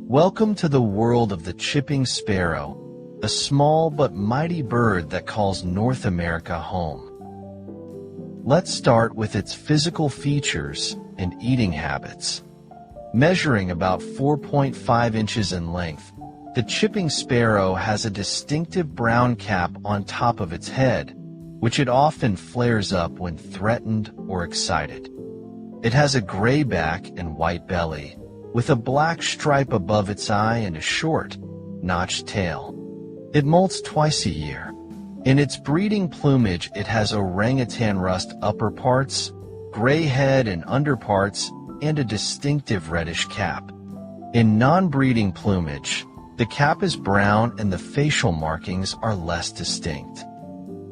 Welcome to the world of the chipping sparrow, a small but mighty bird that calls North America home. Let's start with its physical features and eating habits. Measuring about 4.5 inches in length, the chipping sparrow has a distinctive brown cap on top of its head, which it often flares up when threatened or excited. It has a gray back and white belly, with a black stripe above its eye and a short, notched tail. It molts twice a year. In its breeding plumage, it has orangutan rust upper parts, gray head and underparts, and a distinctive reddish cap. In non-breeding plumage, the cap is brown and the facial markings are less distinct.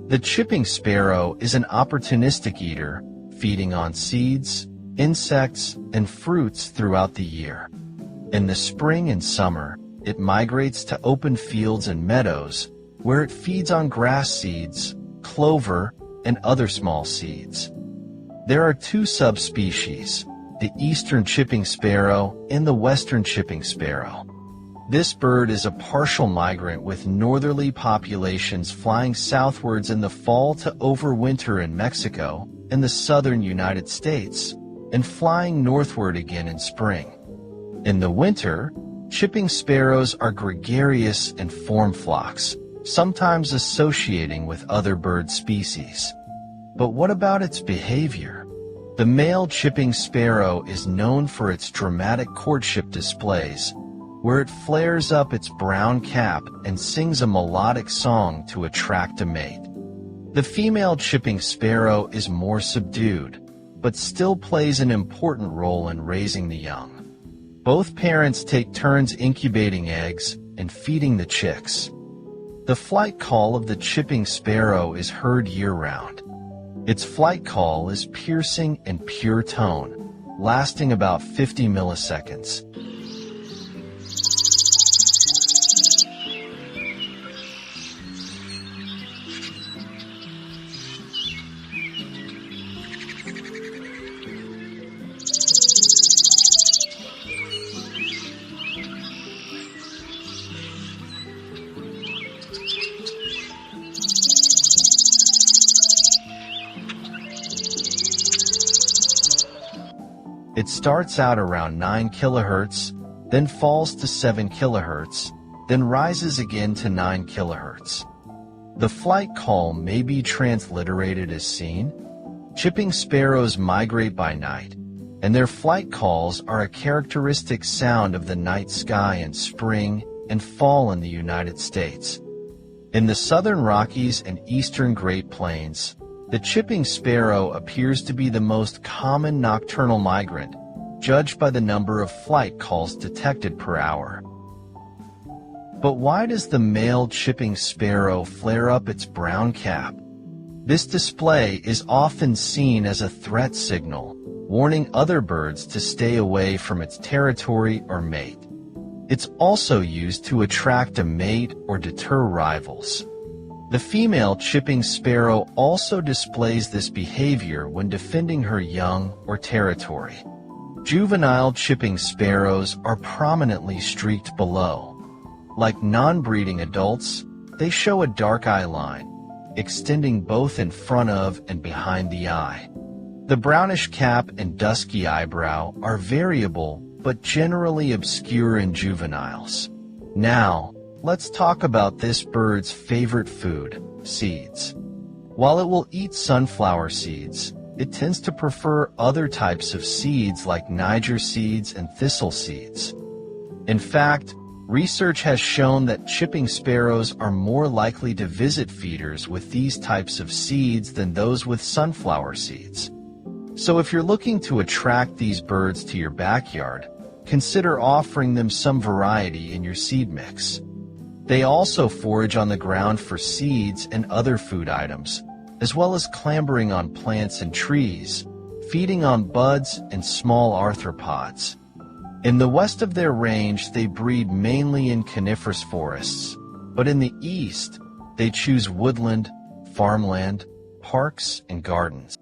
The chipping sparrow is an opportunistic eater, feeding on seeds, insects, and fruits throughout the year. In the spring and summer, it migrates to open fields and meadows, where it feeds on grass seeds, clover, and other small seeds. There are two subspecies, the eastern chipping sparrow and the western chipping sparrow. This bird is a partial migrant with northerly populations flying southwards in the fall to overwinter in Mexico and the southern United States, and flying northward again in spring. In the winter, chipping sparrows are gregarious and form flocks, sometimes associating with other bird species. But what about its behavior? The male chipping sparrow is known for its dramatic courtship displays, where it flares up its brown cap and sings a melodic song to attract a mate. The female chipping sparrow is more subdued, but still plays an important role in raising the young. Both parents take turns incubating eggs and feeding the chicks. The flight call of the chipping sparrow is heard year-round. Its flight call is piercing and pure tone, lasting about 50 milliseconds. It starts out around 9 kHz, then falls to 7 kHz, then rises again to 9 kHz. The flight call may be transliterated as seen. Chipping sparrows migrate by night, and their flight calls are a characteristic sound of the night sky in spring and fall in the United States. In the southern Rockies and eastern Great Plains, the chipping sparrow appears to be the most common nocturnal migrant, judged by the number of flight calls detected per hour. But why does the male chipping sparrow flare up its brown cap? This display is often seen as a threat signal, warning other birds to stay away from its territory or mate. It's also used to attract a mate or deter rivals. The female chipping sparrow also displays this behavior when defending her young or territory. Juvenile chipping sparrows are prominently streaked below. Like non-breeding adults, they show a dark eye line, extending both in front of and behind the eye. The brownish cap and dusky eyebrow are variable but generally obscure in juveniles. Now, let's talk about this bird's favorite food, seeds. While it will eat sunflower seeds, it tends to prefer other types of seeds like Niger seeds and thistle seeds. In fact, research has shown that chipping sparrows are more likely to visit feeders with these types of seeds than those with sunflower seeds. So if you're looking to attract these birds to your backyard, consider offering them some variety in your seed mix. They also forage on the ground for seeds and other food items, as well as clambering on plants and trees, feeding on buds and small arthropods. In the west of their range, they breed mainly in coniferous forests, but in the east, they choose woodland, farmland, parks, and gardens.